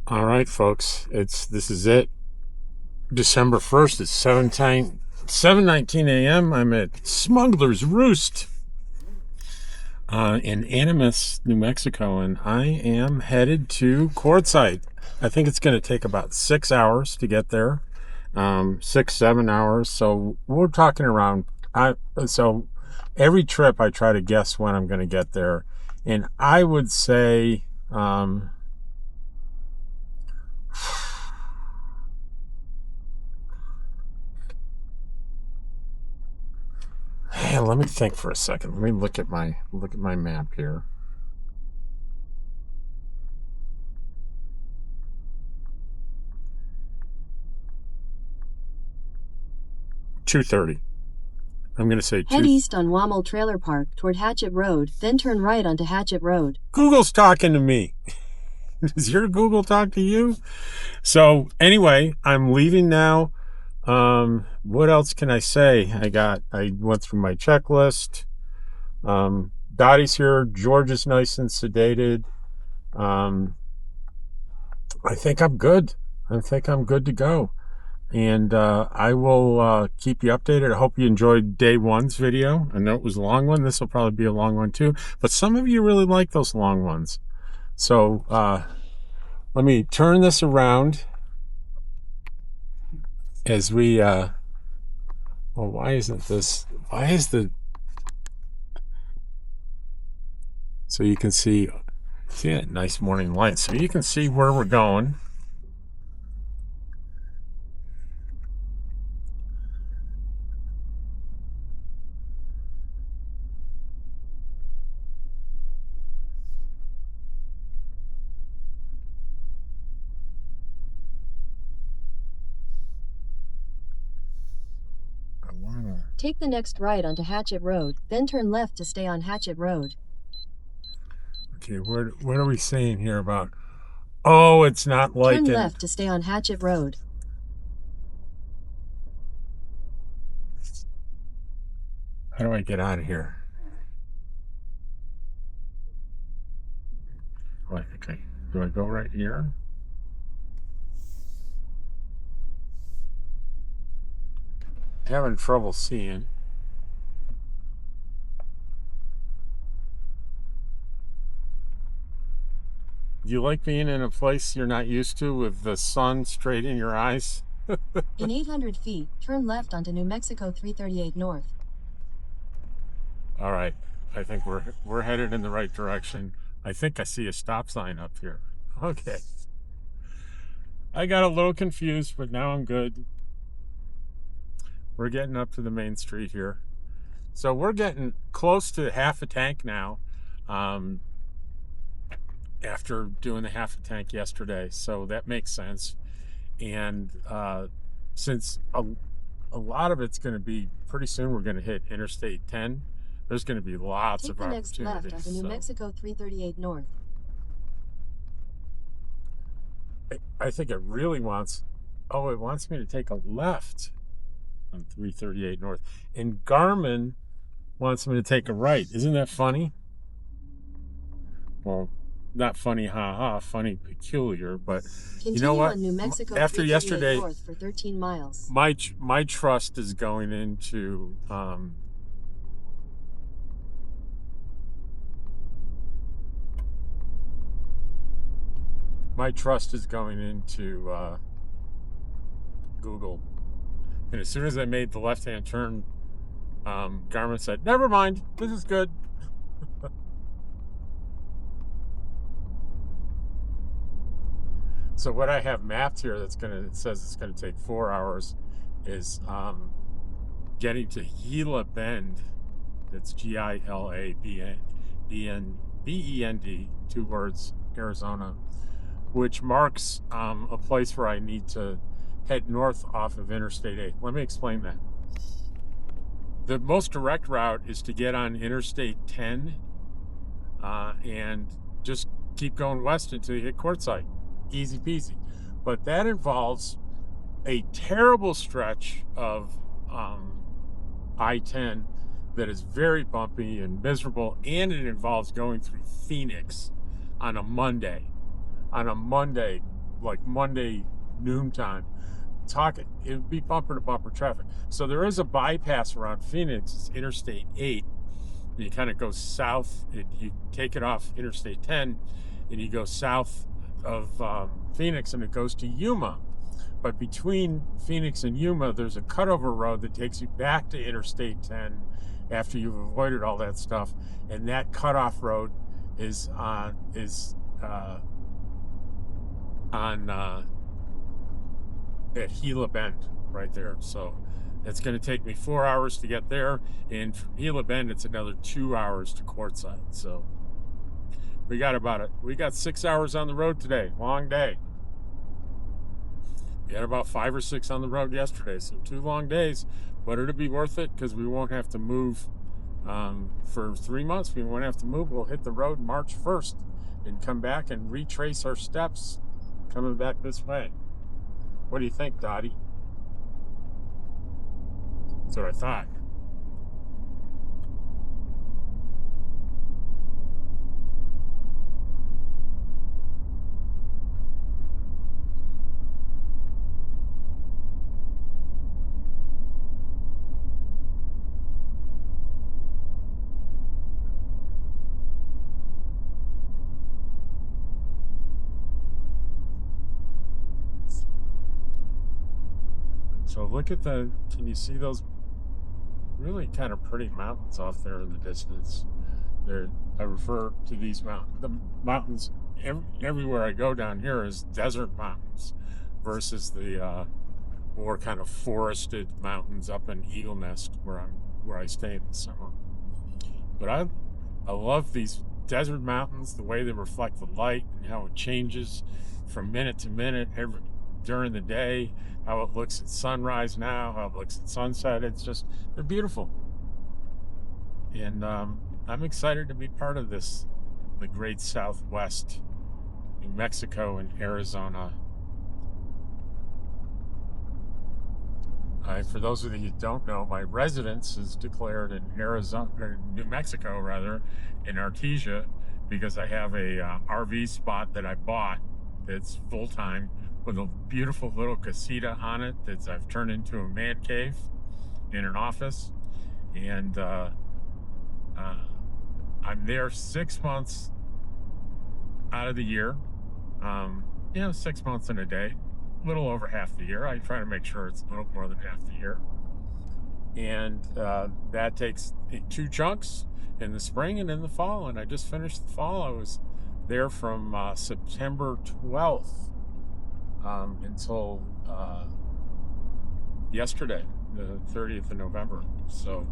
All right, folks. This is it. December 1st. It's 7:19 a.m. I'm at Smuggler's Roost in Animas, New Mexico, and I am headed to Quartzsite. I think it's going to take about 6 hours to get there, 6-7 hours. So we're talking around. So every trip I try to guess when I'm going to get there, and I would say. Hey, let me think for a second. Let me look at my map here. $2:30. I'm going to say Head east on Wammel Trailer Park toward Hatchet Road, then turn right onto Hatchet Road. Google's talking to me. Does your Google talk to you? So anyway, I'm leaving now. What else can I say? I went through my checklist. Dottie's here. George is nice and sedated. I think I'm good. I think I'm good to go. And I will keep you updated. I hope you enjoyed day one's video. I know it was a long one. This will probably be a long one too. But some of you really like those long ones. So let me turn this around as we... well, why isn't this... Why is the... So you can see that nice morning light. So you can see where we're going. Take the next right onto Hatchet Road, then turn left to stay on Hatchet Road. Okay, what are we saying here about? Oh, it's not like Turn left to stay on Hatchet Road. How do I get out of here? Okay, do I go right here? Having trouble seeing. Do you like being in a place you're not used to with the sun straight in your eyes? In 800 feet, turn left onto New Mexico 338 North. All right, I think we're headed in the right direction. I think I see a stop sign up here. Okay. I got a little confused, but now I'm good. We're getting up to the main street here. So we're getting close to half a tank now, after doing the half a tank yesterday. So that makes sense. And since a lot of it's going to be pretty soon, we're going to hit Interstate 10. There's going to be lots of opportunities. Take the next left onto New Mexico 338 North. I think it really wants... Oh, it wants me to take a left on 338 North. And Garmin wants me to take a right. Isn't that funny? Well, not funny, haha, funny, peculiar, but Continue you know what? On New Mexico after yesterday, north for 13 miles. My trust is going into Google. And as soon as I made the left-hand turn, Garmin said, "Never mind, this is good." So what I have mapped here it says it's gonna take 4 hours is getting to Gila Bend. It's GILABEND, 2 words, Arizona, which marks a place where I need to head north off of Interstate 8. Let me explain that. The most direct route is to get on Interstate 10 and just keep going west until you hit Quartzsite. Easy peasy. But that involves a terrible stretch of I-10 that is very bumpy and miserable, and it involves going through Phoenix on a Monday. like Monday noontime. It would be bumper to bumper traffic. So there is a bypass around Phoenix. It's Interstate 8. You kind of go south. You take it off Interstate 10, and you go south of Phoenix, and it goes to Yuma. But between Phoenix and Yuma, there's a cutover road that takes you back to Interstate 10 after you've avoided all that stuff. And that cutoff road is on at Gila Bend right there. So it's going to take me 4 hours to get there, and from Gila Bend it's another 2 hours to Quartzsite. So we got 6 hours on the road today. Long day. We had about 5 or 6 on the road yesterday, so 2 long days, but it'll be worth it because we won't have to move for 3 months. We won't have to move. We'll hit the road March 1st and come back and retrace our steps coming back this way. What do you think, Dottie? That's what I thought. So look at can you see those really kind of pretty mountains off there in the distance? I refer to these the mountains everywhere I go down here is desert mountains versus the more kind of forested mountains up in Eagle Nest where I stay in the summer. But I love these desert mountains, the way they reflect the light and how it changes from minute to minute during the day, how it looks at sunrise now, how it looks at sunset. They're beautiful. And I'm excited to be part of the great Southwest, New Mexico and Arizona. For those of you who don't know, my residence is declared in New Mexico rather, in Artesia, because I have a RV spot that I bought that's full-time with a beautiful little casita on it that I've turned into a man cave in an office. And I'm there 6 months out of the year. 6 months in a day, a little over half the year. I try to make sure it's a little more than half the year. And that takes 2 chunks, in the spring and in the fall. And I just finished the fall. I was there from September 12th until yesterday, the 30th of November. So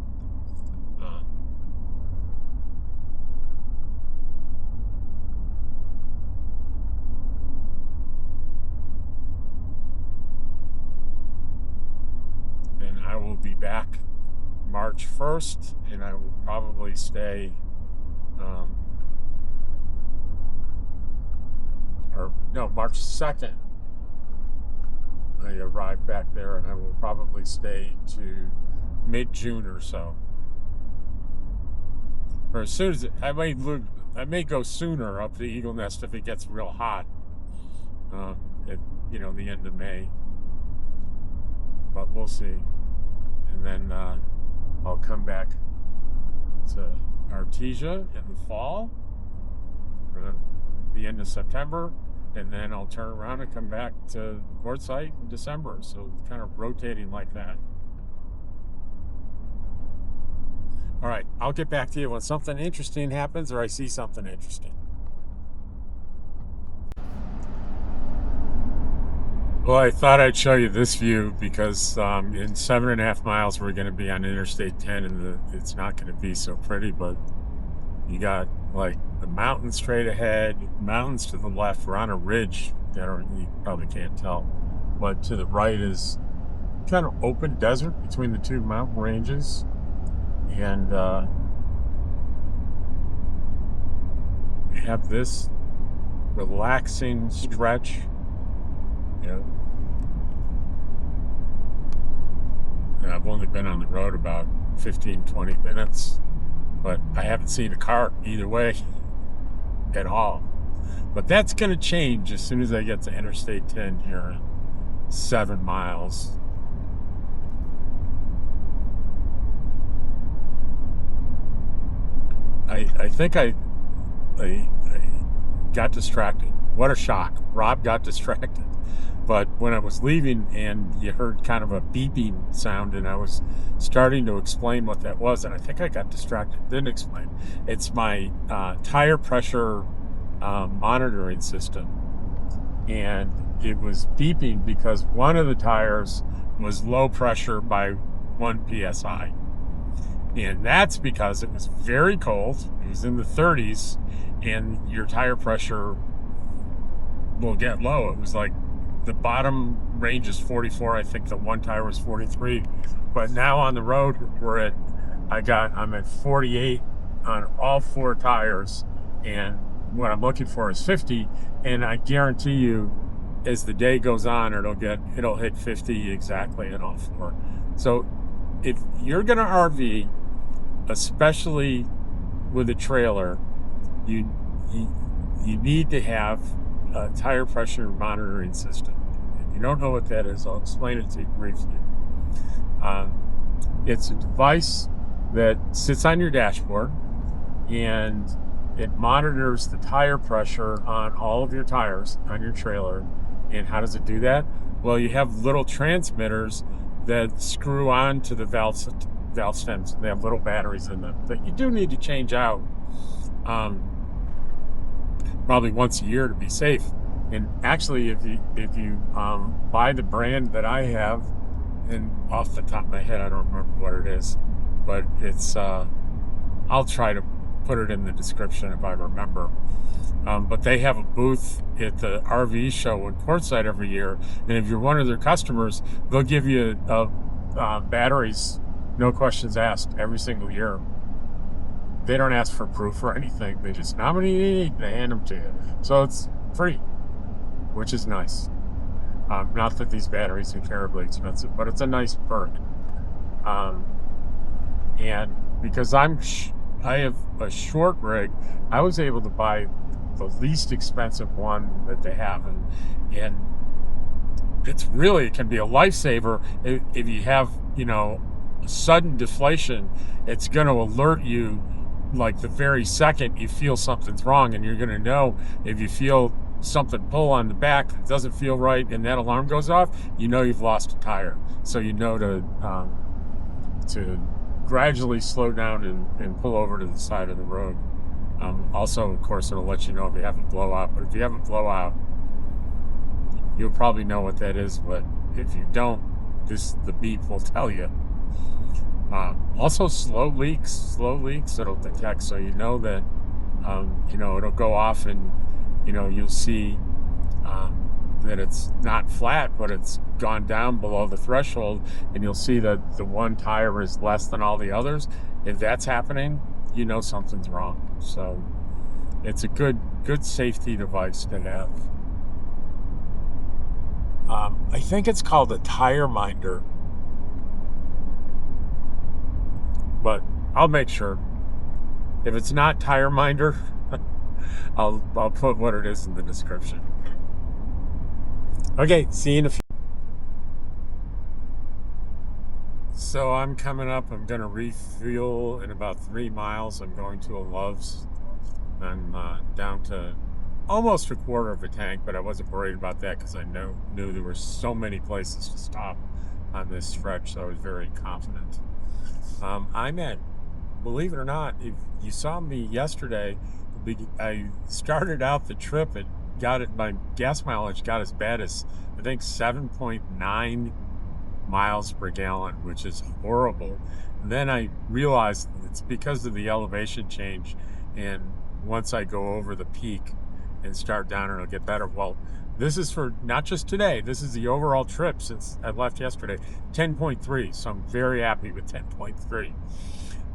and I will be back March 1st, and I will probably stay March 2nd. I arrive back there, and I will probably stay to mid-June or so. Or as soon as I may go sooner up the Eagle Nest if it gets real hot at the end of May. But we'll see. And then I'll come back to Artesia in the fall, or the end of September, and then I'll turn around and come back to Quartzsite in December. So it's kind of rotating like that. All right, I'll get back to you when something interesting happens or I see something interesting. Well, I thought I'd show you this view because in 7.5 miles we're going to be on Interstate 10, and it's not going to be so pretty, but you got like the mountains straight ahead, mountains to the left. We're on a ridge that you probably can't tell, but to the right is kind of open desert between the 2 mountain ranges, and we have this relaxing stretch. I've only been on the road about 15-20 minutes, but I haven't seen a car either way at all. But that's going to change as soon as I get to Interstate 10 here in 7 miles. I think I got distracted. What a shock. Rob got distracted. But when I was leaving and you heard kind of a beeping sound and I was starting to explain what that was, and I think I got distracted, didn't explain. It's my tire pressure monitoring system. And it was beeping because one of the tires was low pressure by 1 psi. And that's because it was very cold. It was in the 30s, and your tire pressure will get low. It was like the bottom range is 44. I think the one tire was 43. But now on the road, I'm at 48 on all 4 tires, and what I'm looking for is 50. And I guarantee you, as the day goes on, it'll hit 50 exactly in all 4. So if you're gonna RV, especially with a trailer, you need to have a tire pressure monitoring system. If you don't know what that is, I'll explain it to you briefly. It's a device that sits on your dashboard, and it monitors the tire pressure on all of your tires on your trailer. And how does it do that? Well, you have little transmitters that screw on to the valve stems. They have little batteries in them that you do need to change out probably once a year to be safe. And actually, if you buy the brand that I have, and off the top of my head I don't remember what it is, but it's I'll try to put it in the description if I remember. But they have a booth at the RV show in Quartzsite every year, and if you're one of their customers, they'll give you batteries, no questions asked, every single year. They don't ask for proof or anything. They just nominate, they hand them to you. So it's free, which is nice. Not that these batteries are terribly expensive, but it's a nice perk. And because I have a short rig, I was able to buy the least expensive one that they have, and it can be a lifesaver if you have sudden deflation. It's going to alert you like the very second you feel something's wrong, and you're going to know if you feel something pull on the back that doesn't feel right and that alarm goes off, you've lost a tire. So to gradually slow down and pull over to the side of the road. Also, of course, it'll let you know if you have a blowout. But if you have a blowout, you'll probably know what that is. But if you don't, the beep will tell you. Also, slow leaks it'll detect, so you know that it'll go off, and you'll see that it's not flat, but it's gone down below the threshold, and you'll see that the one tire is less than all the others. If that's happening, something's wrong. So it's a good safety device to have. I think it's called a tire minder, but I'll make sure. If it's not tire minder, I'll put what it is in the description. Okay, see you in a few. So I'm coming up. I'm going to refuel in about 3 miles. I'm going to a Love's. I'm down to almost a quarter of a tank, but I wasn't worried about that because I knew there were so many places to stop on this stretch, so I was very confident. I'm at, believe it or not, if you saw me yesterday, I started out the trip and my gas mileage got as bad as, I think, 7.9 miles per gallon, which is horrible. And then I realized it's because of the elevation change, and once I go over the peak and start down, it'll get better. Well, this is for not just today, this is the overall trip since I left yesterday, 10.3, so I'm very happy with 10.3.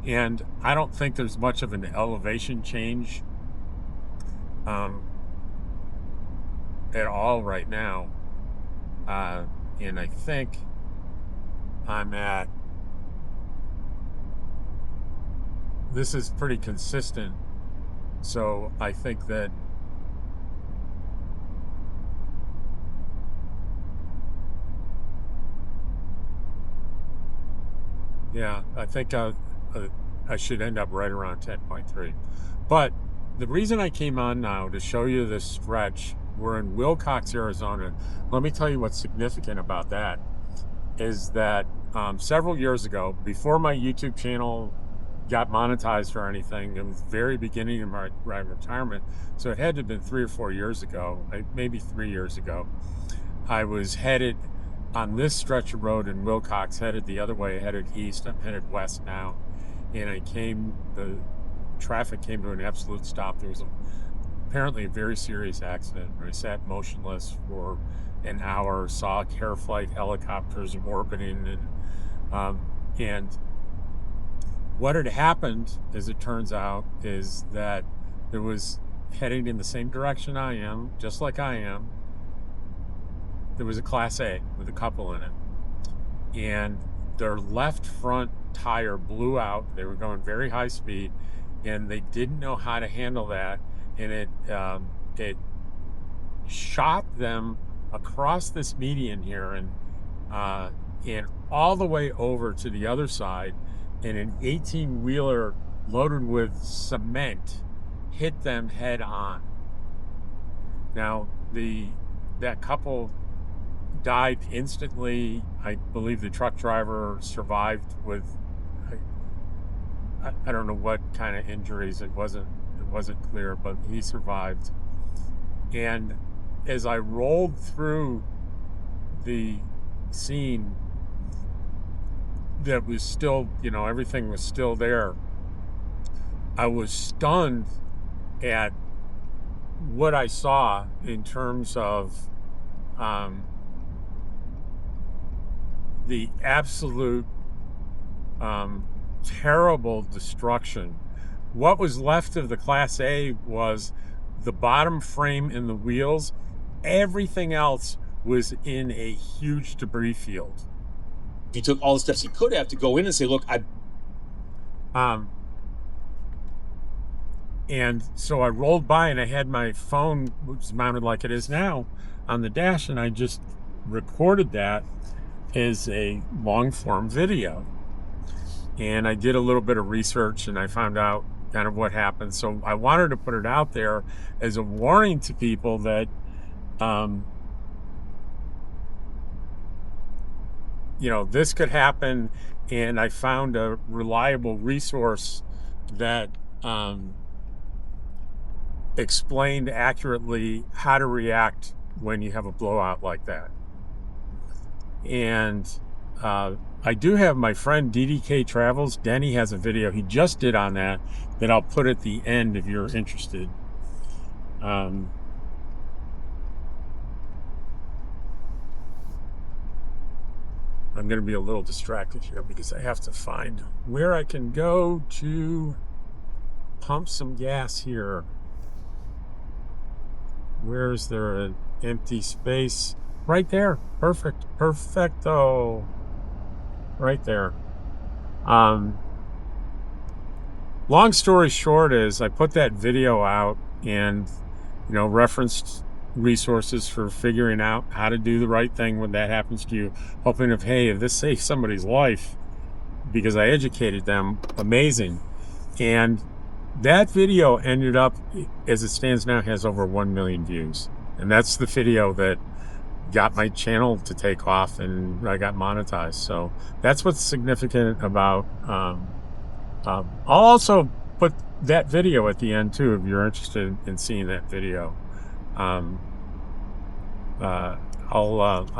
And I don't think there's much of an elevation change at all right now. And I think this is pretty consistent. So I think that Yeah, I think I should end up right around 10.3. But the reason I came on now to show you this stretch, we're in Willcox, Arizona. Let me tell you what's significant about that is that several years ago, before my YouTube channel got monetized or anything, it was very beginning of my retirement. So it had to have been 3 or 4 years ago, maybe 3 years ago. I was headed on this stretch of road in Willcox, headed the other way, headed east. I'm headed west now. And the traffic came to an absolute stop. There was apparently a very serious accident. I sat motionless for an hour, saw care flight helicopters orbiting, and what had happened, as it turns out, is that there was, heading in the same direction I am, just like I am, there was a Class A with a couple in it, and their left front tire blew out. They were going very high speed, and they didn't know how to handle that, and it shot them across this median here and all the way over to the other side, and an 18-wheeler loaded with cement hit them head on. Now that couple died instantly. I believe the truck driver survived with I don't know what kind of injuries. It wasn't clear, but he survived. And as I rolled through the scene, that was still, everything was still there, I was stunned at what I saw in terms of the absolute terrible destruction. What was left of the Class A was the bottom frame and the wheels. Everything else was in a huge debris field. You took all the steps you could have to go in and say, look, and so I rolled by, and I had my phone, which is mounted like it is now, on the dash, and I just recorded that as a long-form video. And I did a little bit of research, and I found out kind of what happened. So I wanted to put it out there as a warning to people that this could happen. And I found a reliable resource that explained accurately how to react when you have a blowout like that. And I do have my friend DDK Travels. Denny has a video he just did on that I'll put at the end if you're interested. I'm going to be a little distracted here because I have to find where I can go to pump some gas here. Where is there an empty space? Right there. Perfect. Perfecto. Right there. Long story short is I put that video out and, referenced resources for figuring out how to do the right thing when that happens to you, hoping if this saves somebody's life, because I educated them, amazing. And that video ended up, as it stands now, has over 1 million views. And that's the video that got my channel to take off, and I got monetized. So that's what's significant about. I'll also put that video at the end too, if you're interested in seeing that video. I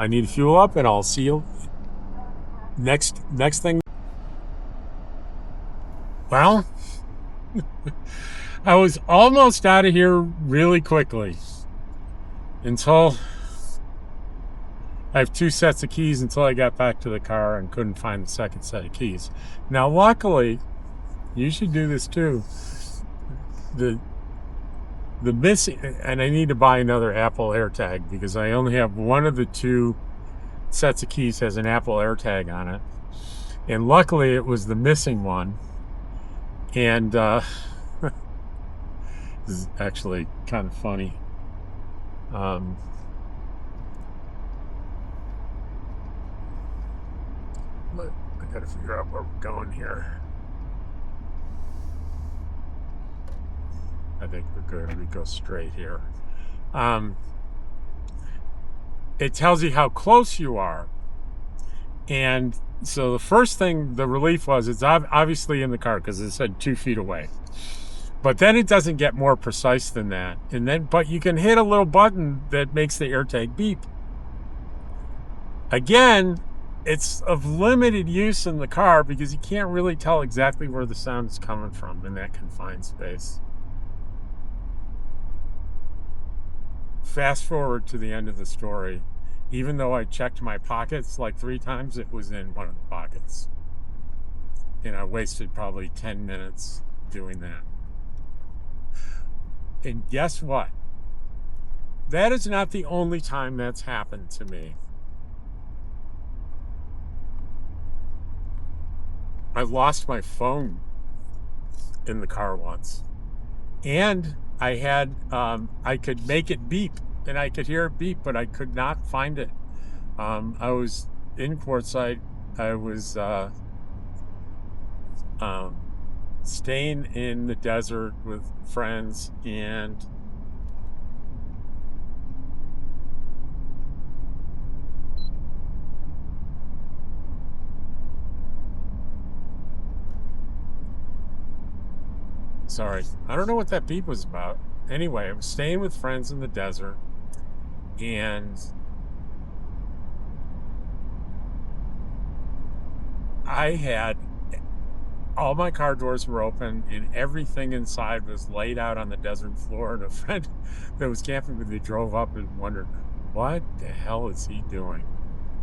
need to fuel up, and I'll see you next thing. Well, I was almost out of here really quickly until I have 2 sets of keys until I got back to the car and couldn't find the second set of keys. Now, luckily, you should do this too. The missing, and I need to buy another Apple AirTag because I only have one of the 2 sets of keys has an Apple AirTag on it. And luckily, it was the missing one. And this is actually kind of funny. Gotta figure out where we're going here. I think we're good. We go straight here. It tells you how close you are. And so the first thing, the relief was, it's obviously in the car because it said 2 feet away. But then it doesn't get more precise than that. And then, but you can hit a little button that makes the AirTag beep. Again, it's of limited use in the car because you can't really tell exactly where the sound is coming from in that confined space. Fast forward to the end of the story. Even though I checked my pockets like 3 times, it was in one of the pockets. And I wasted probably 10 minutes doing that. And guess what? That is not the only time that's happened to me. I lost my phone in the car once. And I had, I could make it beep, and I could hear it beep, but I could not find it. I was in Quartzsite. I was staying in the desert with friends, and sorry, I don't know what that beep was about. Anyway, I was staying with friends in the desert, and I had all my car doors were open and everything inside was laid out on the desert floor. And a friend that was camping with me drove up and wondered, what the hell is he doing?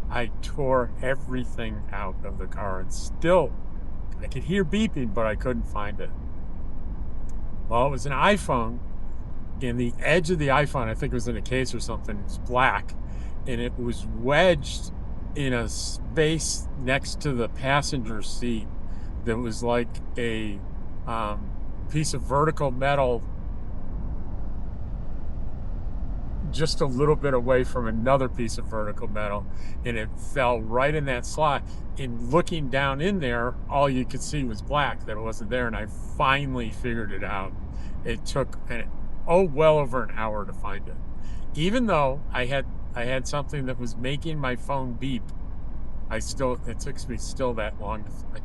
I tore everything out of the car, and still I could hear beeping, but I couldn't find it. Well, it was an iPhone, and the edge of the iPhone, I think it was in a case or something, was black, and it was wedged in a space next to the passenger seat that was like a piece of vertical metal just a little bit away from another piece of vertical metal, and it fell right in that slot. And looking down in there, all you could see was black, that it wasn't there, and I finally figured it out. It took well over an hour to find it. Even though I had something that was making my phone beep, it took me still that long to find it.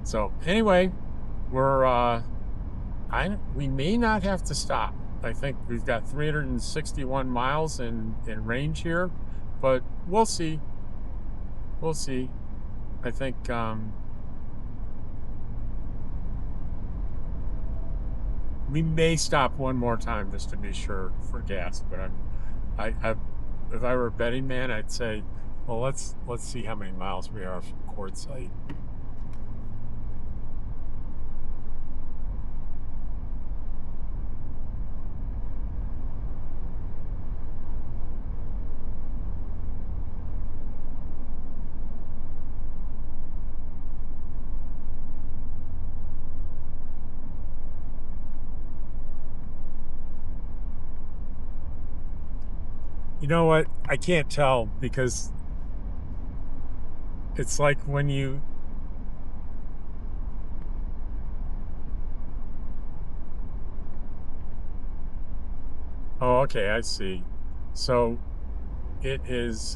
So anyway, we may not have to stop. I think we've got 361 miles in range here, but we'll see. We'll see. I think we may stop one more time just to be sure for gas. But if I were a betting man, I'd say, well, let's see how many miles we are from Quartzsite. You know what? I can't tell because it's like when you oh, okay, I see. So it is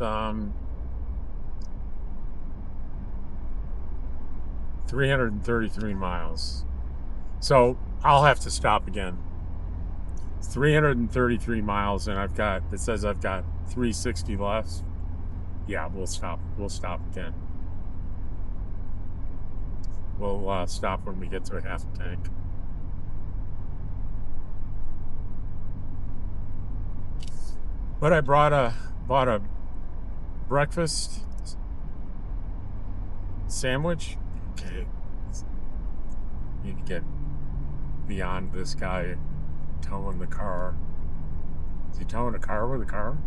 333 miles. So I'll have to stop again. 333 miles, and it says I've got 360 left. Yeah, we'll stop again. We'll stop when we get to a half a tank. But I bought a breakfast sandwich. Okay, need to get beyond this guy towing the car. Is he towing a car with a car?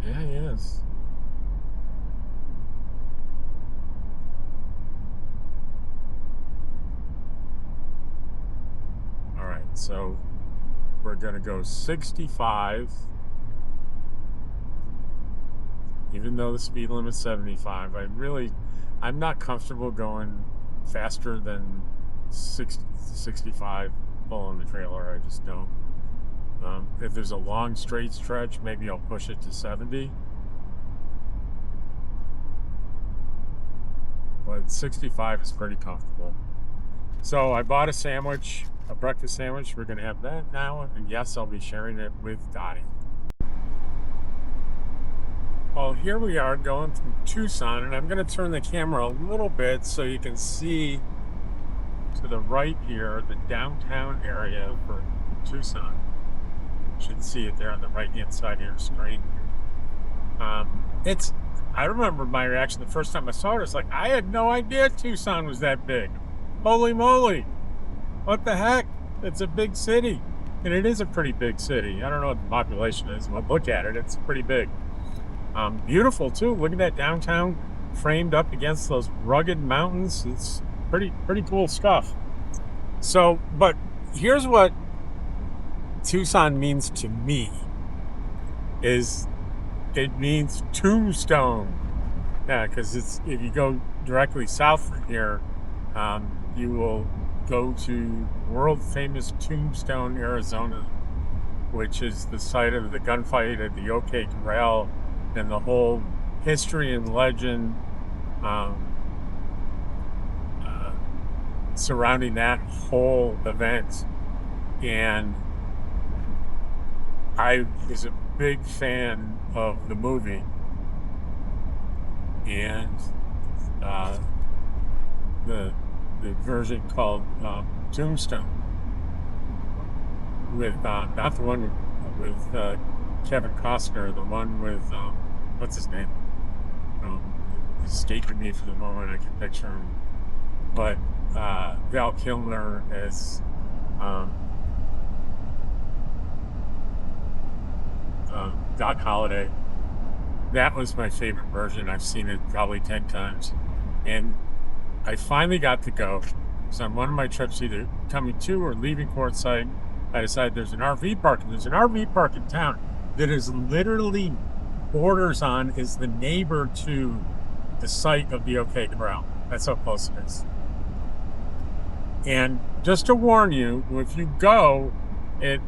Yeah, he is. All right, so we're going to go 65, even though the speed limit's 75. I'm not comfortable going faster than 65 pulling the trailer. I just don't. If there's a long straight stretch, maybe I'll push it to 70. But 65 is pretty comfortable. So I bought a sandwich, a breakfast sandwich. We're going to have that now. And yes, I'll be sharing it with Dottie. Well, here we are going from Tucson, and I'm going to turn the camera a little bit so you can see to the right here, the downtown area for Tucson. You should see it there on the right-hand side of your screen. I remember my reaction the first time I saw it. It was like, I had no idea Tucson was that big. Holy moly. What the heck? It's a big city. And it is a pretty big city. I don't know what the population is, but look at it. It's pretty big. Beautiful, too. Look at that downtown framed up against those rugged mountains. It's pretty cool stuff. So, but here's what Tucson means to me. It means tombstone. Yeah, because if you go directly south from here, you will go to world famous Tombstone, Arizona, which is the site of the gunfight at the OK Corral and the whole history and legend surrounding that whole event. And I was a big fan of the movie, and the version called Tombstone with not the one with Kevin Costner, the one with what's his name? It's escaping me for the moment. I can picture him, but Val Kilmer as Doc Holliday. That was my favorite version. I've seen it probably 10 times. And I finally got to go. So on one of my trips, either coming to or leaving Quartzsite, I decided there's an RV park. And there's an RV park in town that is literally borders on, is the neighbor to the site of the OK Corral. That's how close it is. And just to warn you, if you go, it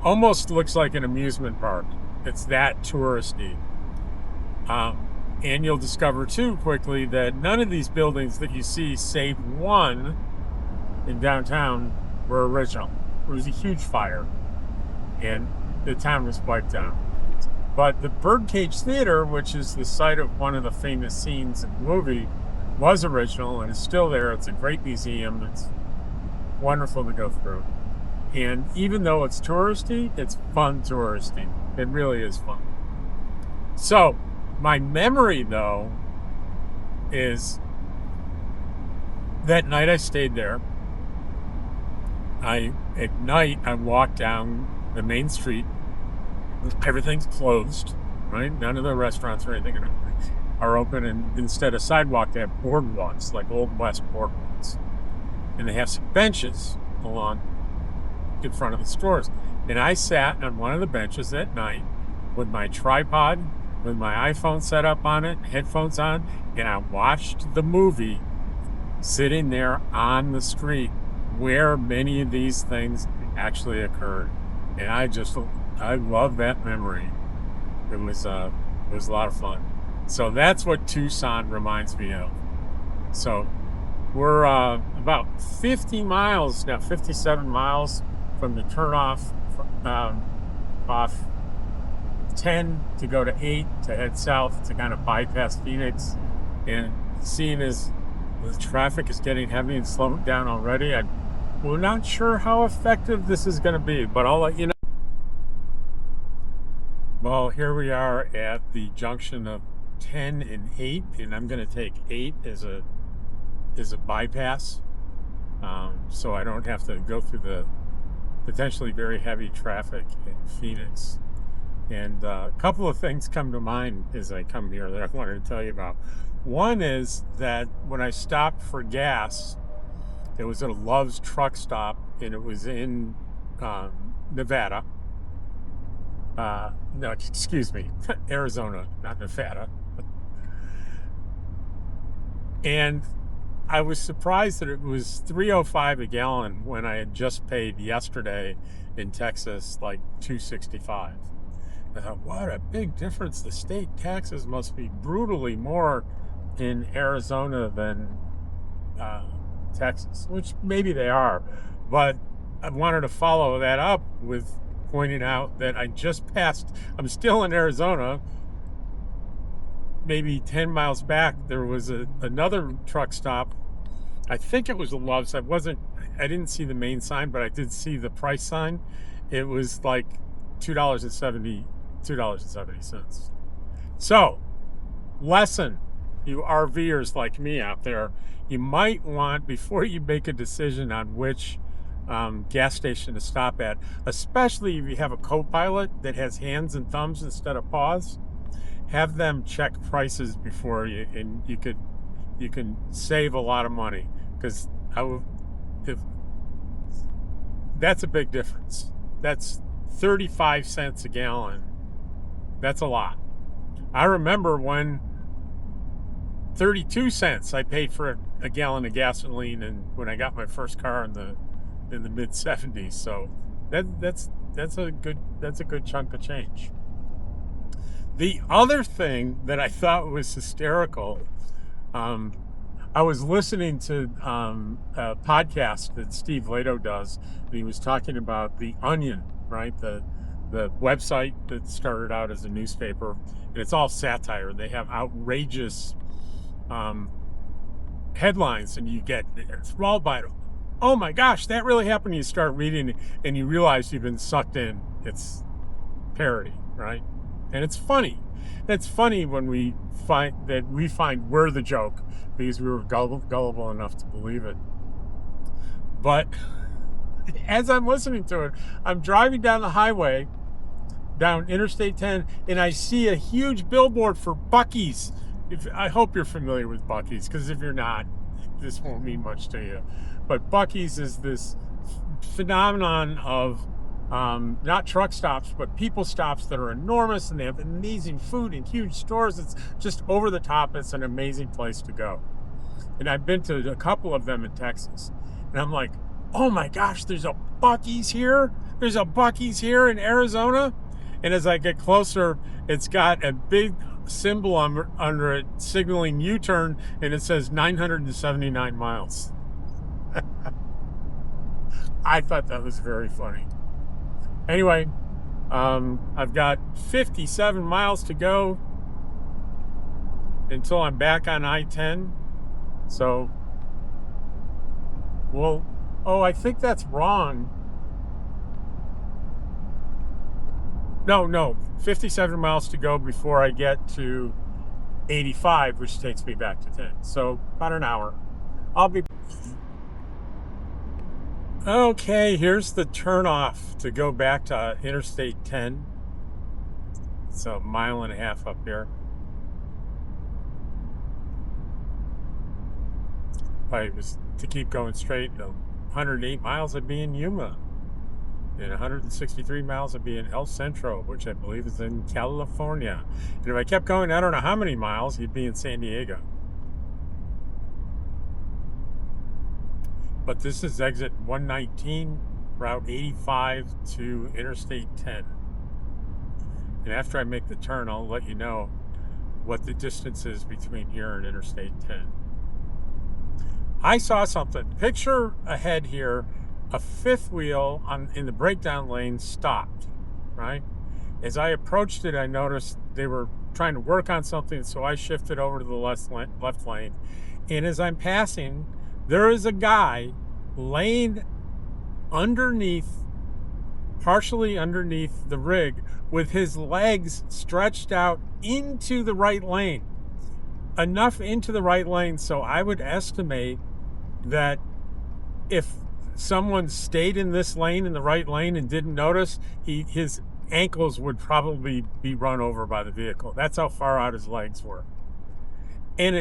almost looks like an amusement park. It's that touristy. And you'll discover too quickly that none of these buildings that you see, save one in downtown, were original. It was a huge fire and the town was wiped out. But the Birdcage Theater, which is the site of one of the famous scenes in the movie, was original and is still there. It's a great museum. It's wonderful to go through. And even though it's touristy, it's fun touristy. It really is fun. So my memory, though, is that night I stayed there. At night, I walked down the main street. Everything's closed, right? None of the restaurants or anything are open. And instead of sidewalk, they have boardwalks, like Old West boardwalks. And they have some benches along in front of the stores. And I sat on one of the benches that night with my tripod, with my iPhone set up on it, headphones on, and I watched the movie sitting there on the street where many of these things actually occurred. And I love that memory. It was a lot of fun. So that's what Tucson reminds me of. So we're about 50 miles now, 57 miles from the turnoff off 10 to go to 8 to head south to kind of bypass Phoenix. And seeing as the traffic is getting heavy and slowing down already, we're not sure how effective this is going to be, but I'll let you know. Well, here we are at the junction of 10 and 8, and I'm going to take 8 as a bypass, so I don't have to go through the potentially very heavy traffic in Phoenix. And a couple of things come to mind as I come here that I wanted to tell you about. One is that when I stopped for gas, it was at a Love's truck stop, and it was in Nevada. No, excuse me, Arizona, not Nevada. And I was surprised that it was $3.05 a gallon when I had just paid yesterday in Texas like $2.65. I thought, what a big difference. The state taxes must be brutally more in Arizona than Texas, which maybe they are. But I wanted to follow that up with pointing out that I just passed, I'm still in Arizona. Maybe 10 miles back, there was another truck stop. I think it was a Love's. I didn't see the main sign, but I did see the price sign. It was like $2.70. So, lesson, you RVers like me out there, you might want, before you make a decision on which gas station to stop at, especially if you have a co-pilot that has hands and thumbs instead of paws, have them check prices before you, and you can save a lot of money, because if that's a big difference. That's 35 cents a gallon. That's a lot. I remember when 32 cents I paid for a gallon of gasoline, and when I got my first car in the mid 70s. So that's a good chunk of change. The other thing that I thought was hysterical, I was listening to a podcast that Steve Lato does, and he was talking about The Onion, right? The website that started out as a newspaper, and it's all satire. They have outrageous headlines, and you get enthralled by it. Oh my gosh, that really happened. You start reading, and you realize you've been sucked in. It's parody, right? And it's funny. It's funny when we find we're the joke because we were gullible enough to believe it. But as I'm listening to it, I'm driving down the highway, down Interstate 10, and I see a huge billboard for Buc-ee's. I hope you're familiar with Buc-ee's, because if you're not, this won't mean much to you. But Buc-ee's is this phenomenon of not truck stops, but people stops that are enormous, and they have amazing food and huge stores. It's just over the top. It's an amazing place to go. And I've been to a couple of them in Texas. And I'm like, oh my gosh, there's a Buc-ee's here? There's a Buc-ee's here in Arizona? And as I get closer, it's got a big symbol under it signaling U-turn, and it says 979 miles. I thought that was very funny. Anyway, I've got 57 miles to go until I'm back on I-10. So, well, oh, I think that's wrong. No, 57 miles to go before I get to 85, which takes me back to 10. So, about an hour. I'll be... Okay, here's the turnoff to go back to Interstate 10. It's a mile and a half up here. If I was to keep going straight, 108 miles I'd be in Yuma. And 163 miles I'd be in El Centro, which I believe is in California. And if I kept going, I don't know how many miles, you'd be in San Diego. But this is exit 119, Route 85 to Interstate 10. And after I make the turn, I'll let you know what the distance is between here and Interstate 10. I saw something. Picture ahead here, a fifth wheel in the breakdown lane stopped, right? As I approached it, I noticed they were trying to work on something, so I shifted over to the left lane. And as I'm passing, there is a guy laying partially underneath the rig, with his legs stretched out into the right lane. Enough into the right lane, so I would estimate that if someone stayed in this lane, in the right lane, and didn't notice, his ankles would probably be run over by the vehicle. That's how far out his legs were. And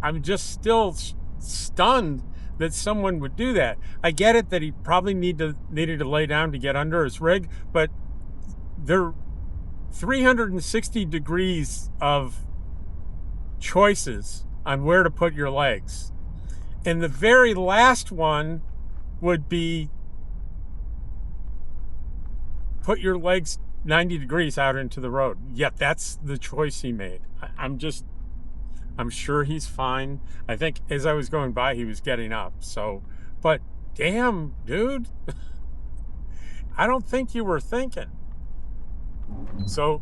I'm just still stunned that someone would do that. I get it that he probably needed to lay down to get under his rig, but there 360 degrees of choices on where to put your legs. And the very last one would be put your legs 90 degrees out into the road. Yet that's the choice he made. I'm sure he's fine. I think as I was going by, he was getting up. So, but damn, dude, I don't think you were thinking. So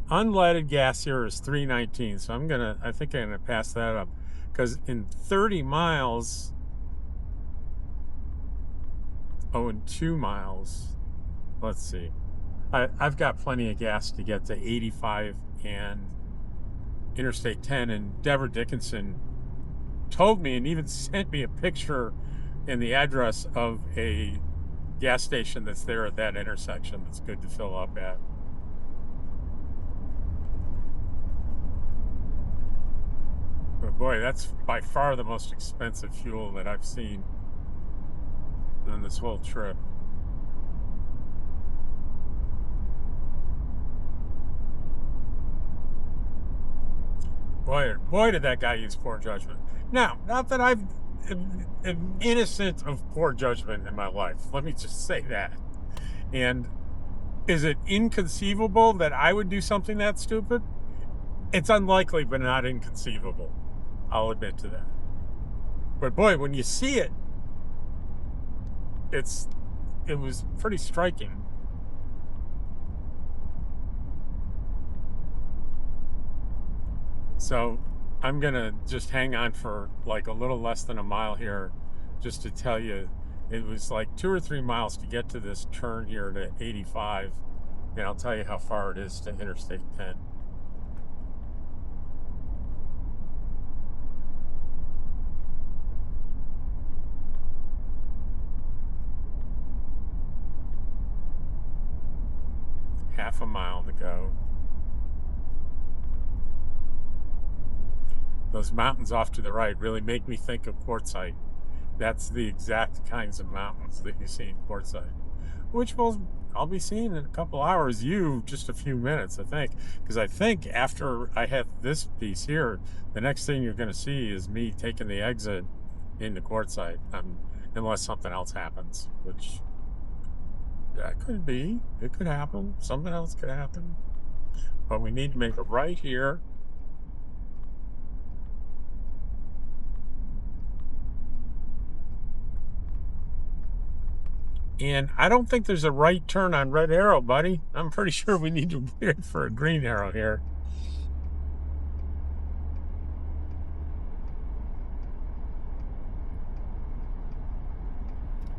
unleaded gas here is $3.19. So I think I'm gonna pass that up, because in 30 miles, in 2 miles, let's see, I've got plenty of gas to get to 85 and Interstate 10. And Deborah Dickinson told me and even sent me a picture and the address of a gas station that's there at that intersection that's good to fill up at. But boy, that's by far the most expensive fuel that I've seen on this whole trip. Boy, did that guy use poor judgment. Now, not that I'm innocent of poor judgment in my life. Let me just say that. And is it inconceivable that I would do something that stupid? It's unlikely, but not inconceivable. I'll admit to that. But boy, when you see it, it was pretty striking. So I'm gonna just hang on for like a little less than a mile here, just to tell you it was like 2 or 3 miles to get to this turn here to 85, and I'll tell you how far it is to Interstate 10. Half a mile to go. Those mountains off to the right really make me think of Quartzsite. That's the exact kinds of mountains that you see in Quartzsite, which I'll be seeing in a couple hours. Just a few minutes, I think, because I think after I have this piece here, the next thing you're going to see is me taking the exit into Quartzsite, unless something else happens, which that could be. It could happen. Something else could happen. But we need to make a right here. And I don't think there's a right turn on red arrow, buddy. I'm pretty sure we need to wait for a green arrow here.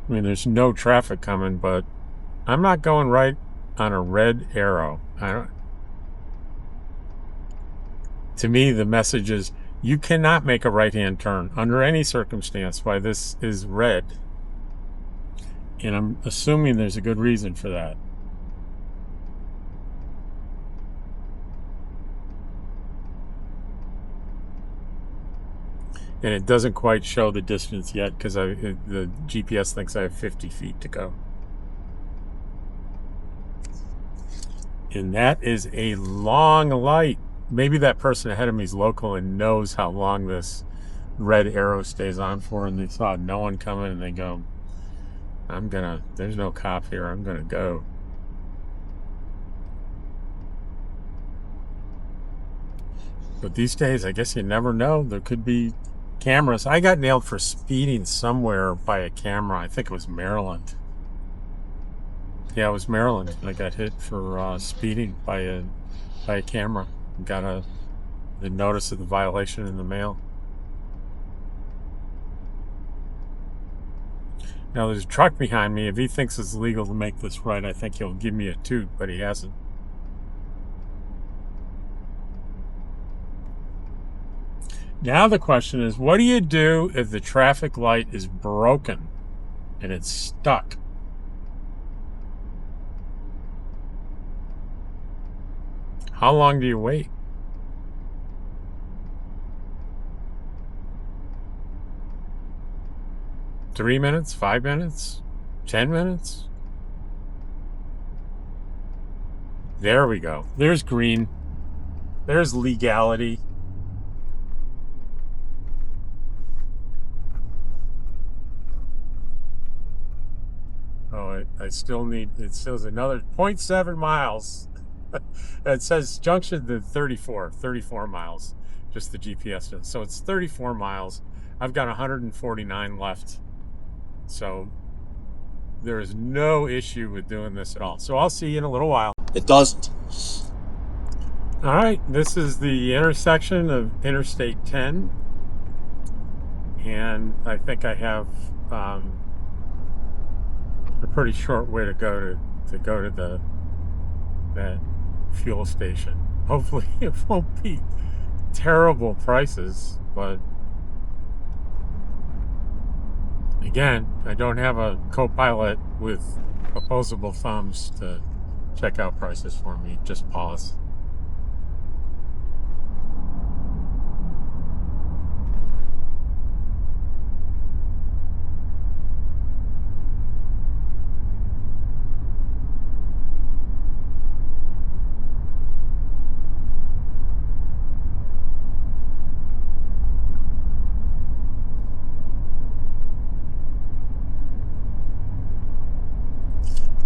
I mean, there's no traffic coming, but I'm not going right on a red arrow. To me, the message is you cannot make a right-hand turn under any circumstance while this is red. And I'm assuming there's a good reason for that. And it doesn't quite show the distance yet because the GPS thinks I have 50 feet to go. And that is a long light. Maybe that person ahead of me is local and knows how long this red arrow stays on for, and they saw no one coming and they go, there's no cop here, I'm gonna go. But these days, I guess you never know. There could be cameras. I got nailed for speeding somewhere by a camera. I think it was Maryland. Yeah, it was Maryland. I got hit for speeding by a camera. Got the notice of the violation in the mail. Now there's a truck behind me. If he thinks it's legal to make this right, I think he'll give me a toot, but he hasn't. Now the question is, what do you do if the traffic light is broken and it's stuck? How long do you wait? 3 minutes, 5 minutes, 10 minutes. There we go. There's green. There's legality. Oh, I still need, it says another 0.7 miles. It says junction to 34 miles, just the GPS does. So it's 34 miles. I've got 149 left. So there is no issue with doing this at all. So I'll see you in a little while. It doesn't. All right, this is the intersection of Interstate 10. And I think I have a pretty short way to go to that fuel station. Hopefully it won't be terrible prices, but again, I don't have a co-pilot with opposable thumbs to check out prices for me. Just pause.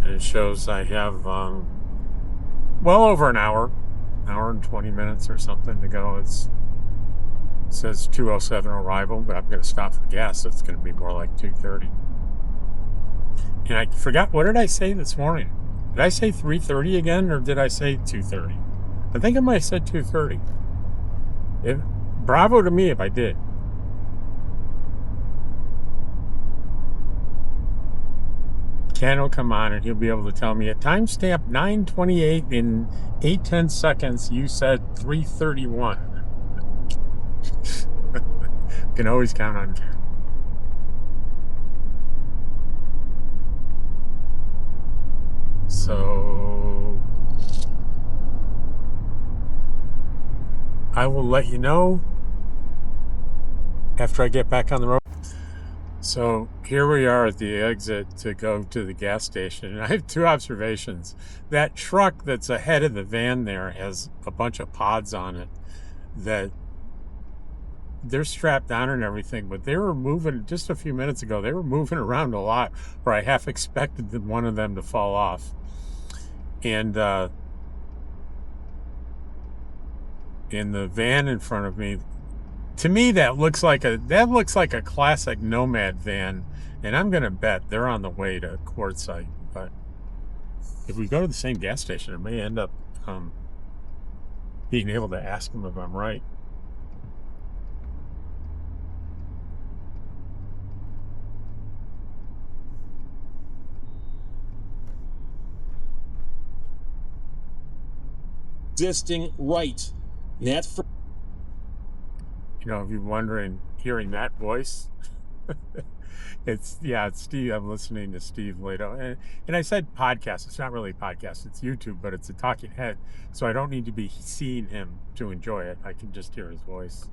It shows I have well over an hour and 20 minutes or something to go. It says 2:07 arrival, but I'm going to stop for gas, so it's going to be more like 2:30. And I forgot, what did I say this morning? Did I say 3:30 again, or did I say 2:30? I think I might have said 2:30. Bravo to me if I did. Ken will come on and he'll be able to tell me at timestamp 9:28 in 8:10 seconds, you said 3:31. Can always count on Ken. So I will let you know after I get back on the road. So here we are at the exit to go to the gas station, and I have two observations. That truck that's ahead of the van there has a bunch of pods on it that they're strapped down and everything, but they were moving just a few minutes ago. They were moving around a lot, where I half expected one of them to fall off. And in the van in front of me, to me that looks like a classic nomad van, and I'm gonna bet they're on the way to Quartzsite. But if we go to the same gas station, I may end up being able to ask them if I'm right. Existing right. Net for. You know, if you're wondering, hearing that voice, it's Steve. I'm listening to Steve Lato. And I said podcast. It's not really a podcast. It's YouTube, but it's a talking head. So I don't need to be seeing him to enjoy it. I can just hear his voice.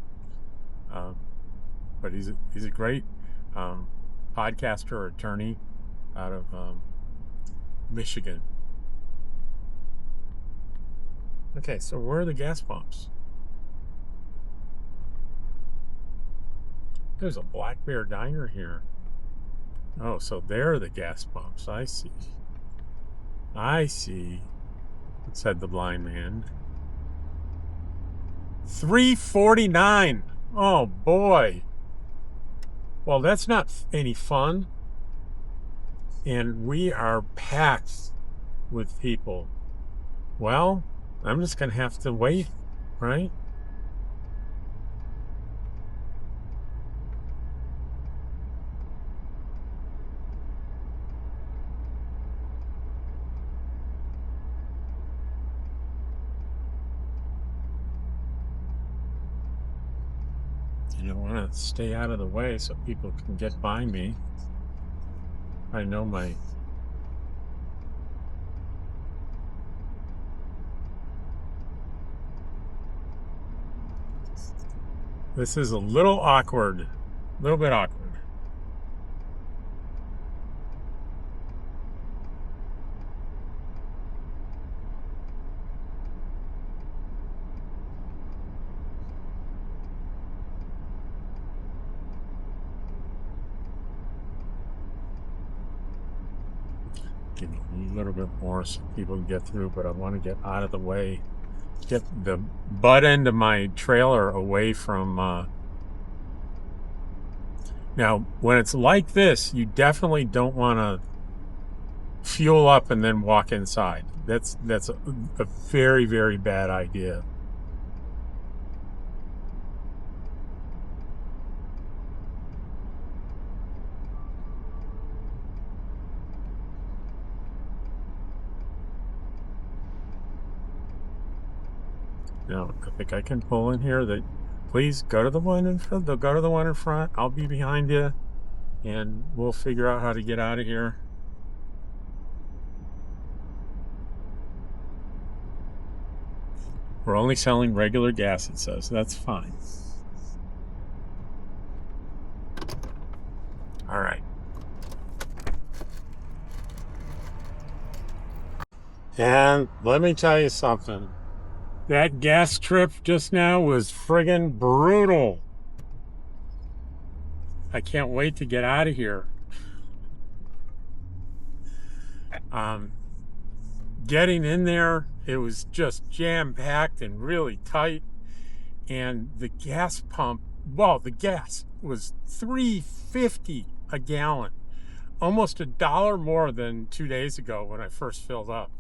But he's a great podcaster, attorney out of Michigan. Okay, so where are the gas pumps? There's a Black Bear Diner here. Oh, so there are the gas pumps. I see. Said the blind man. $3.49. Oh boy. Well, that's not any fun. And we are packed with people. Well, I'm just gonna have to wait, right? You don't want to stay out of the way so people can get by me. I know my... This is a little awkward. A little bit awkward. it a little bit more so people can get through, but I want to get out of the way, get the butt end of my trailer away from now when it's like this, you definitely don't want to fuel up and then walk inside. That's a very, very bad idea. No, I think I can pull in here. That please go to the one in front. They'll go to the one in front. I'll be behind you, and we'll figure out how to get out of here. We're only selling regular gas, it says. That's fine. All right. And let me tell you something. That gas trip just now was friggin' brutal. I can't wait to get out of here. Getting in there, it was just jam-packed and really tight. And the gas pump, well, the gas was $3.50 a gallon. Almost $1 more than 2 days ago when I first filled up.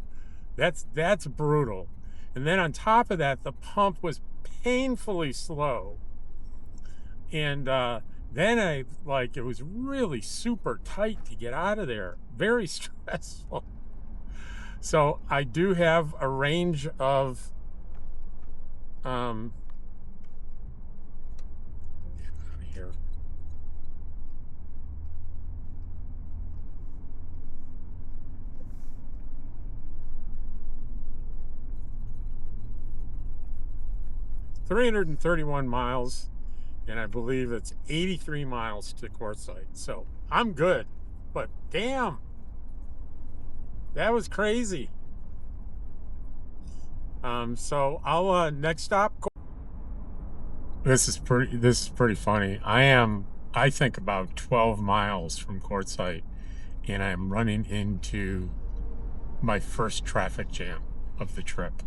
That's brutal. And then on top of that, the pump was painfully slow. And then it was really super tight to get out of there. Very stressful. So I do have a range of here. $331 miles, and I believe it's 83 miles to Quartzsite. So I'm good, but damn, that was crazy. So I'll next stop. This is pretty funny. I think about 12 miles from Quartzsite, and I'm running into my first traffic jam of the trip.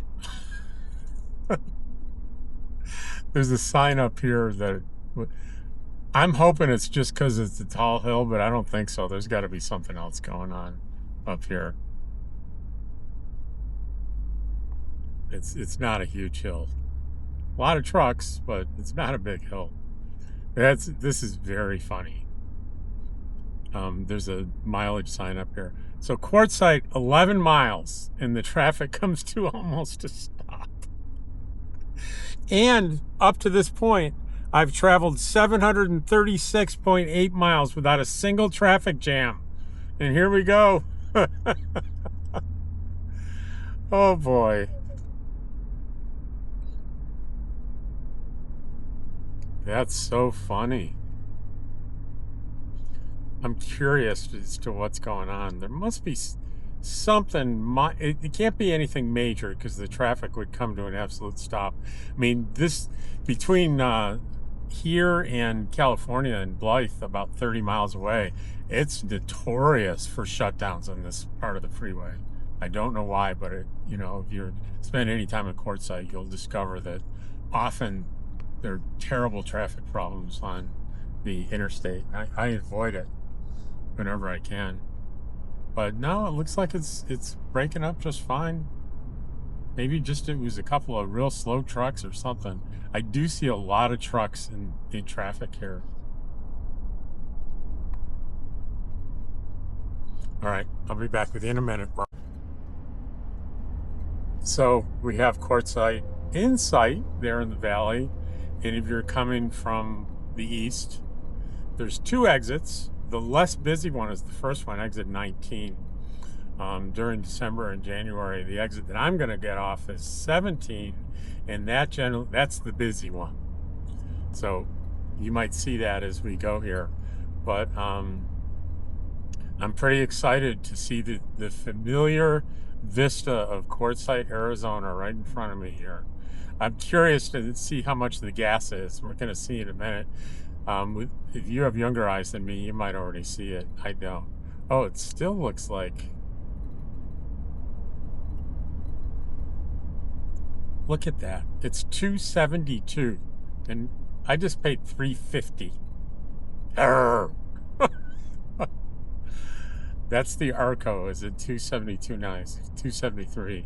There's a sign up here that I'm hoping it's just because it's a tall hill, but I don't think so. There's got to be something else going on up here. It's not a huge hill. A lot of trucks, but it's not a big hill. This is very funny. There's a mileage sign up here. So Quartzsite, 11 miles, and the traffic comes to almost a stop. And up to this point, I've traveled 736.8 miles without a single traffic jam. And here we go. Oh boy. That's so funny. I'm curious as to what's going on. There must be something. It can't be anything major because the traffic would come to an absolute stop. I mean, this between here and California and Blythe, about 30 miles away, it's notorious for shutdowns on this part of the freeway. I don't know why, but if you spend any time at Quartzsite, you'll discover that often there are terrible traffic problems on the interstate. I avoid it whenever I can. But no, it looks like it's breaking up just fine. Maybe just it was a couple of real slow trucks or something. I do see a lot of trucks in traffic here. All right, I'll be back with you in a minute. So we have Quartzsite in sight there in the valley. And if you're coming from the east, there's two exits. The less busy one is the first one, exit 19. During December and January, the exit that I'm going to get off is 17, and that's the busy one. So you might see that as we go here. But I'm pretty excited to see the familiar vista of Quartzsite, Arizona right in front of me here. I'm curious to see how much the gas is. We're going to see in a minute. If you have younger eyes than me, you might already see it. I don't. Oh, it still looks like Look at that. It's $272, and I just paid $350. Arr. That's the Arco is at $272 now. It's $273.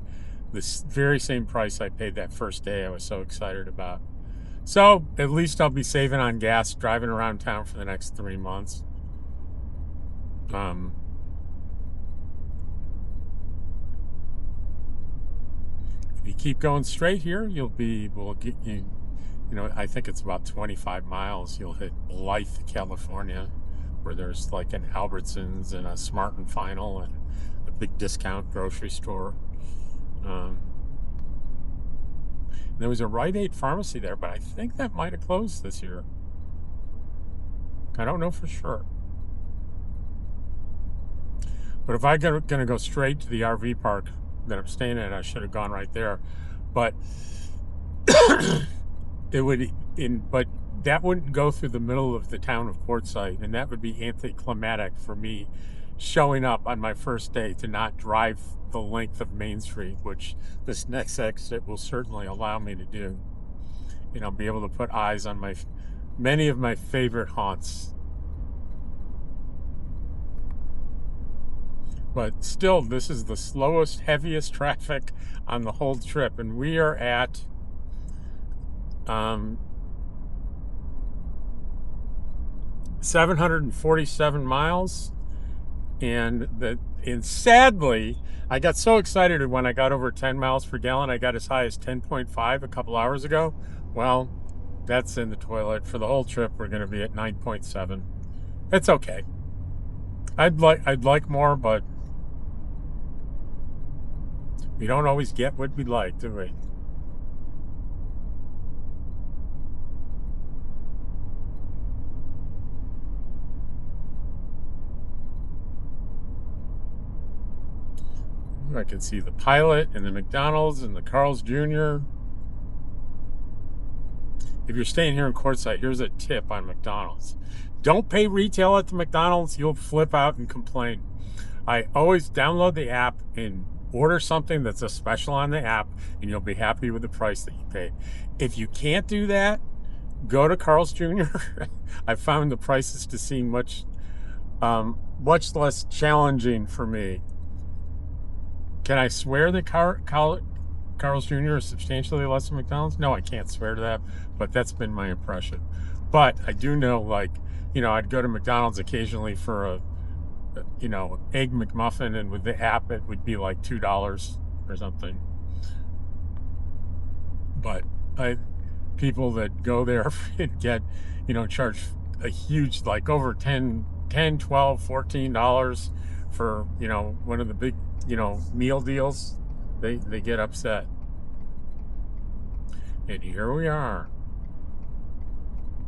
This very same price I paid that first day I was so excited about. So at least I'll be saving on gas driving around town for the next 3 months. If you keep going straight here, we'll get you, I think it's about 25 miles. You'll hit Blythe, California, where there's like an Albertsons and a Smart and Final and a big discount grocery store. There was a Rite Aid pharmacy there, but I think that might have closed this year. I don't know for sure. But if I'm going to go straight to the RV park that I'm staying at, I should have gone right there. But but that wouldn't go through the middle of the town of Quartzsite, and that would be anticlimactic for me showing up on my first day to not drive the length of Main Street, which this next exit will certainly allow me to do. Be able to put eyes on many of my favorite haunts. But still, this is the slowest, heaviest traffic on the whole trip, and we are at 747 miles, and sadly, I got so excited when I got over 10 miles per gallon. I got as high as 10.5 a couple hours ago. Well, that's in the toilet. For the whole trip, we're going to be at 9.7. It's okay. I'd like more, but we don't always get what we like, do we? I can see the Pilot and the McDonald's and the Carl's Jr. If you're staying here in Quartzsite, here's a tip on McDonald's. Don't pay retail at the McDonald's. You'll flip out and complain. I always download the app and order something that's a special on the app, and you'll be happy with the price that you pay. If you can't do that, go to Carl's Jr. I found the prices to seem much less challenging for me. Can I swear that Carl's Jr. is substantially less than McDonald's? No, I can't swear to that, but that's been my impression. But I do know, I'd go to McDonald's occasionally for a egg McMuffin, and with the app, it would be like $2 or something. But people that go there and get, charge a huge, over $10, $12, $14 for, one of the big, meal deals, they get upset. And here we are.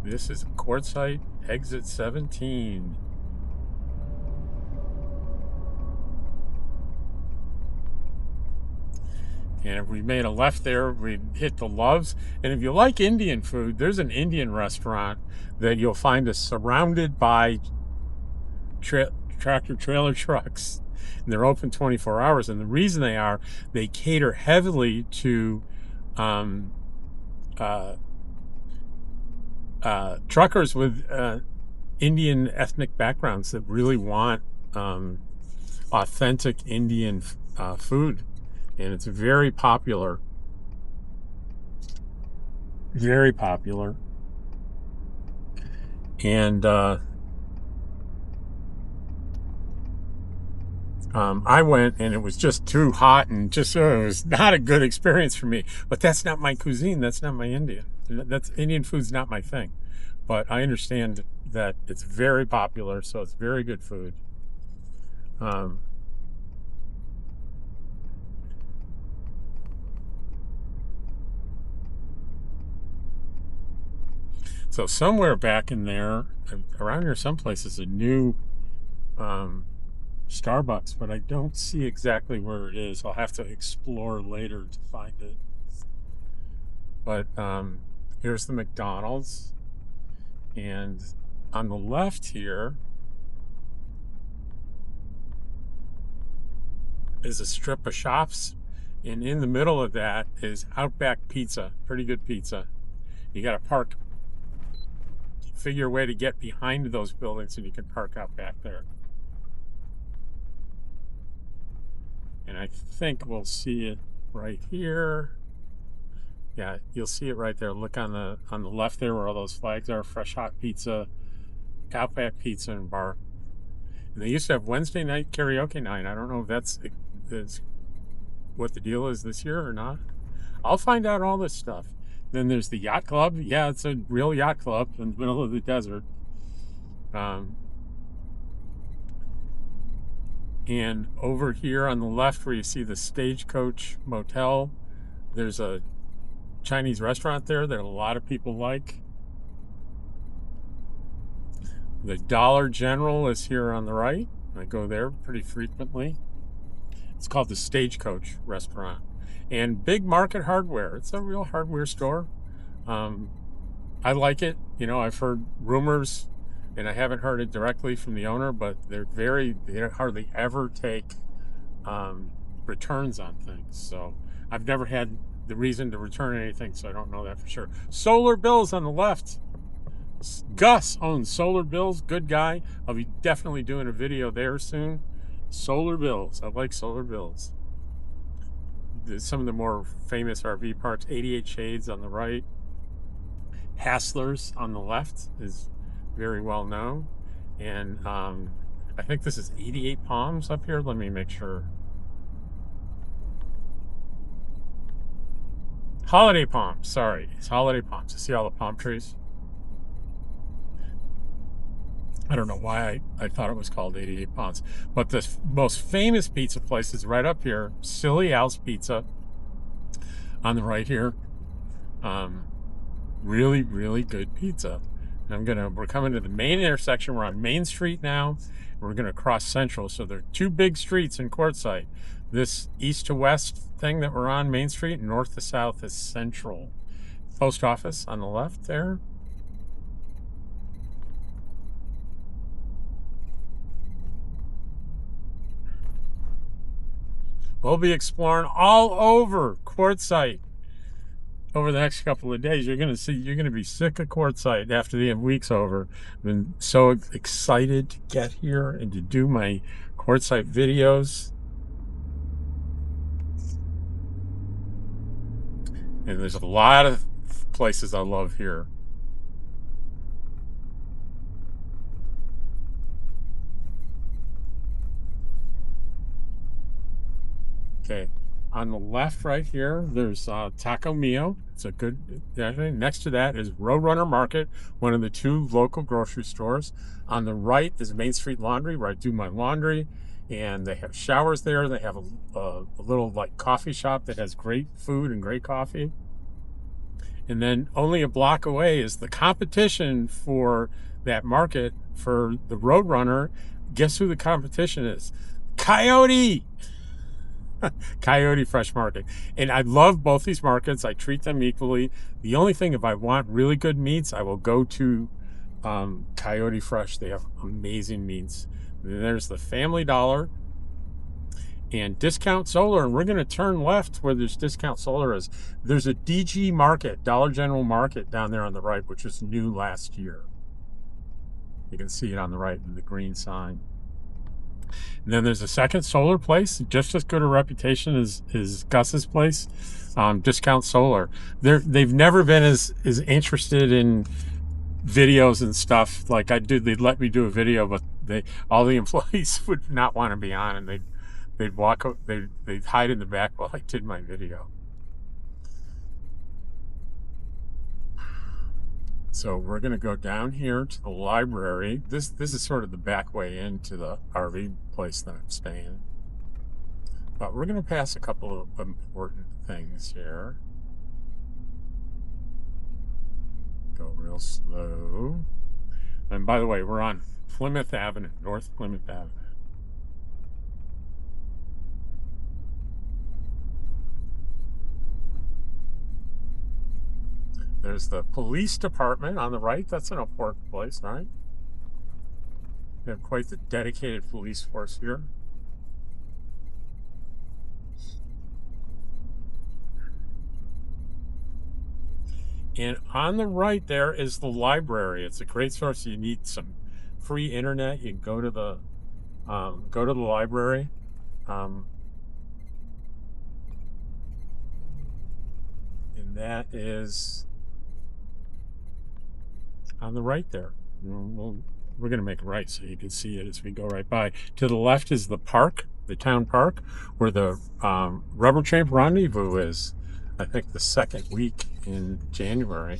This is Quartzsite, exit 17. And if we made a left there, we'd hit the Loves. And if you like Indian food, there's an Indian restaurant that you'll find is surrounded by tractor trailer trucks. And they're open 24 hours. And the reason they cater heavily to truckers with Indian ethnic backgrounds that really want authentic Indian food. And it's very popular. Very popular. And I went, and it was just too hot, and it was not a good experience for me. But that's not my cuisine. That's not my Indian. Indian food's not my thing. But I understand that it's very popular, so it's very good food. So somewhere back in there, around here someplace, is a new Starbucks, but I don't see exactly where it is. I'll have to explore later to find it. But here's the McDonald's, and on the left here is a strip of shops, and in the middle of that is Outback Pizza. Pretty good pizza. You got to park, figure a way to get behind those buildings, and you can park out back there. And I think we'll see it right here. Yeah, you'll see it right there. Look on the left there where all those flags are. Fresh Hot Pizza, Outback Pizza and Bar. And they used to have Wednesday night karaoke night. I don't know if that's what the deal is this year or not. I'll find out all this stuff. Then there's the yacht club. Yeah, it's a real yacht club in the middle of the desert. And over here on the left where you see the Stagecoach Motel, there's a Chinese restaurant there that a lot of people like. The Dollar General is here on the right. I go there pretty frequently. It's called the Stagecoach Restaurant. And Big Market Hardware. It's a real hardware store. I like it. You know, I've heard rumors, and I haven't heard it directly from the owner, but they hardly ever take returns on things. So I've never had the reason to return anything, so I don't know that for sure. Solar Bills on the left. Gus owns Solar Bills. Good guy. I'll be definitely doing a video there soon. Solar Bills. I like Solar Bills. Some of the more famous RV parks. 88 Shades on the right. Hassler's on the left is very well known. And I think this is 88 Palms up here. Let me make sure. Holiday Palms. Sorry. It's Holiday Palms. You see all the palm trees? I don't know why I thought it was called 88 Palms. But the most famous pizza place is right up here. Silly Al's Pizza on the right here. Really, really good pizza. And we're coming to the main intersection. We're on Main Street now. We're going to cross Central. So there are two big streets in Quartzsite. This east to west thing that we're on, Main Street, and north to south is Central. Post office on the left there. We'll be exploring all over Quartzsite over the next couple of days. You're going to be sick of Quartzsite after the week's over. I've been so excited to get here and to do my Quartzsite videos. And there's a lot of places I love here. Okay, on the left right here, there's Taco Mio. It's a good, next to that is Roadrunner Market, one of the two local grocery stores. On the right is Main Street Laundry, where I do my laundry, and they have showers there. They have a little like coffee shop that has great food and great coffee. And then only a block away is the competition for that market for the Roadrunner. Guess who the competition is? Coyote! Coyote Fresh Market. And I love both these markets. I treat them equally. The only thing, if I want really good meats, I will go to Coyote Fresh. They have amazing meats. And there's the Family Dollar and Discount Solar. And we're going to turn left where there's Discount Solar is. There's a DG Market, Dollar General Market down there on the right, which was new last year. You can see it on the right in the green sign. And then there's a second solar place, just as good a reputation as Gus's place, Discount Solar. They've never been as interested in videos and stuff like I do. They'd let me do a video, but all the employees would not want to be on, and they'd hide in the back while I did my video. So we're going to go down here to the library. This is sort of the back way into the RV place that I'm staying. But we're going to pass a couple of important things here. Go real slow. And by the way, we're on Plymouth Avenue, North Plymouth Avenue. There's the police department on the right. That's an important place, right? We have quite the dedicated police force here. And on the right there is the library. It's a great source. You need some free internet. You can go to the library. And that is on the right there. We're going to make it right so you can see it as we go right by. To the left is the park, the town park, where the Rubber Champ Rendezvous is. I think the second week in January.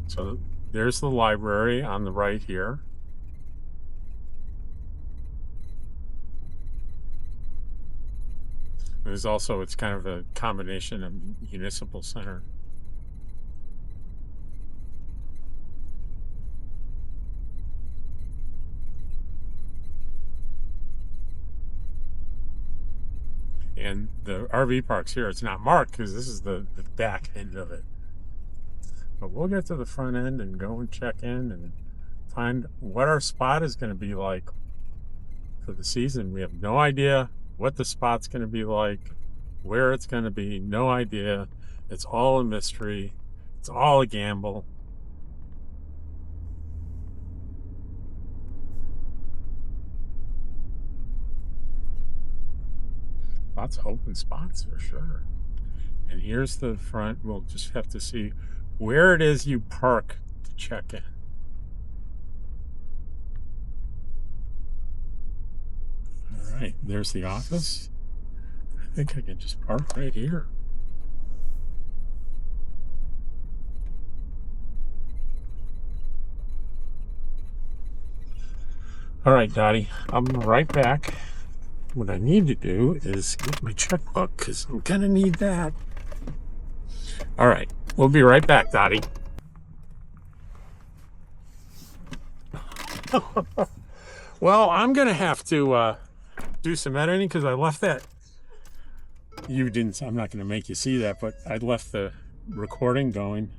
So there's the library on the right here. There's also, it's kind of a combination of municipal center. And the RV park's here. It's not marked because this is the back end of it. But we'll get to the front end and go and check in and find what our spot is going to be like for the season. We have no idea what the spot's going to be like, where it's going to be, no idea. It's all a mystery. It's all a gamble. Lots of open spots for sure. And here's the front. We'll just have to see where it is you park to check in. All right, there's the office. I think I can just park right here. All right, Dottie, I'm right back. What I need to do is get my checkbook because I'm gonna need that. All right, we'll be right back, Dottie. Well, I'm gonna have to do some editing because I left that. You didn't. I'm not gonna make you see that, but I left the recording going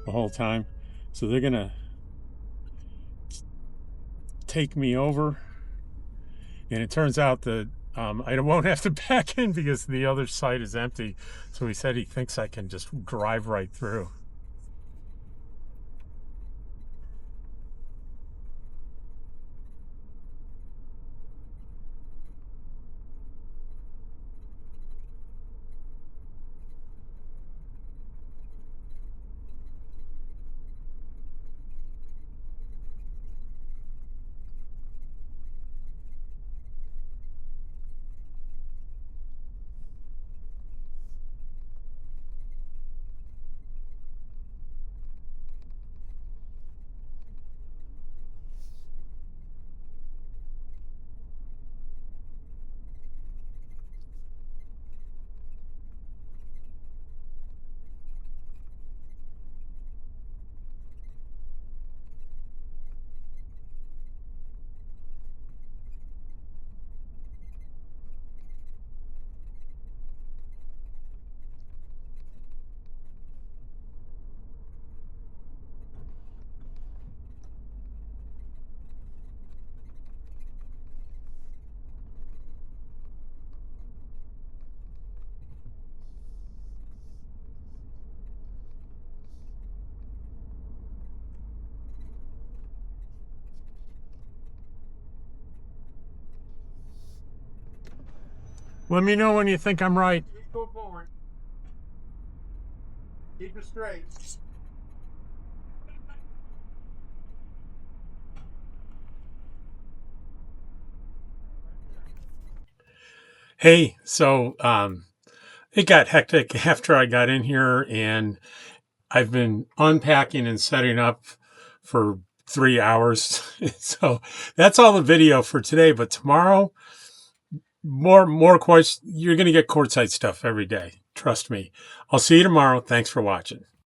the whole time, so they're gonna take me over. And it turns out that I won't have to back in because the other site is empty. So he said he thinks I can just drive right through. Let me know when you think I'm right. Keep going forward. Keep it straight. Hey, so it got hectic after I got in here, and I've been unpacking and setting up for 3 hours. So that's all the video for today. But tomorrow, more questions. You're going to get Quartzsite stuff every day. Trust me. I'll see you tomorrow. Thanks for watching.